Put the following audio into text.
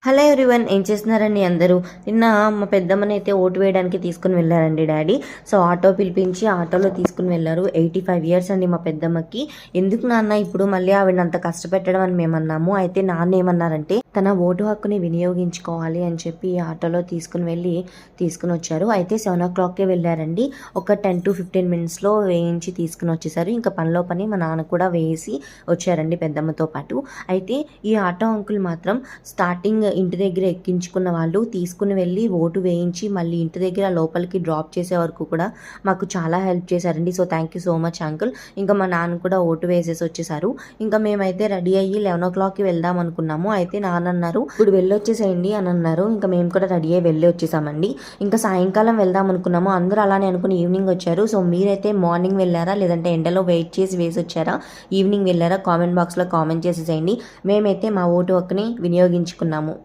Hello everyone, ఏం చేస్తున్నారండి అందరూ? నిన్న మా పెద్దమ్మనైతే ఓటు వేయడానికి తీసుకుని వెళ్ళారండి డాడీ. సో ఆటో పిలిపించి ఆటోలో తీసుకుని వెళ్ళారు. 85 ఇయర్స్ అండి మా పెద్దమ్మకి. ఎందుకు నాన్న ఇప్పుడు మళ్ళీ ఆవిడ అంత కష్టపెట్టడం అని మేమన్నాము. అయితే నాన్న ఏమన్నారంటే తన ఓటు హక్కుని వినియోగించుకోవాలి అని చెప్పి ఆటోలో తీసుకుని వచ్చారు. అయితే 7 o'clockకే వెళ్ళారండి. ఒక 10 to 15 minutesలో వేయించి తీసుకుని వచ్చేసారు. ఇంకా పనిలో పని మా నాన్న కూడా వేసి వచ్చారండి పెద్దమ్మతో పాటు. అయితే ఈ ఆటో అంకుల్ మాత్రం స్టార్టింగ్ ఇంటి దగ్గర ఎక్కించుకున్న వాళ్ళు తీసుకుని వెళ్ళి ఓటు వేయించి మళ్ళీ ఇంటి దగ్గర లోపలికి డ్రాప్ చేసే వరకు కూడా మాకు చాలా హెల్ప్ చేశారండి. So thank you so much uncle. ఇంకా మా నాన్న కూడా ఓటు వేసేసి వచ్చేసారు. ఇంకా మేమైతే రెడీ అయ్యి 11 o'clockకి వెళ్దాం అనుకున్నాము. అయితే నాన్న అన్నారు ఇప్పుడు వెళ్ళొచ్చేసేయండి అని అన్నారు. ఇంకా మేము కూడా రెడీ అయ్యి వెళ్ళి వచ్చేసామండి. ఇంకా సాయంకాలం వెళ్దాం అనుకున్నాము. అందరూ అలానే అనుకుని ఈవినింగ్ వచ్చారు. సో మీరైతే మార్నింగ్ వెళ్ళారా లేదంటే ఎండలో వెయిట్ చేసి వేసి వచ్చారా, ఈవినింగ్ వెళ్ళారా? కామెంట్ బాక్స్లో కామెంట్ చేసేసేయండి. మేమైతే మా ఓటు హక్కుని వినియోగించుకున్నాము.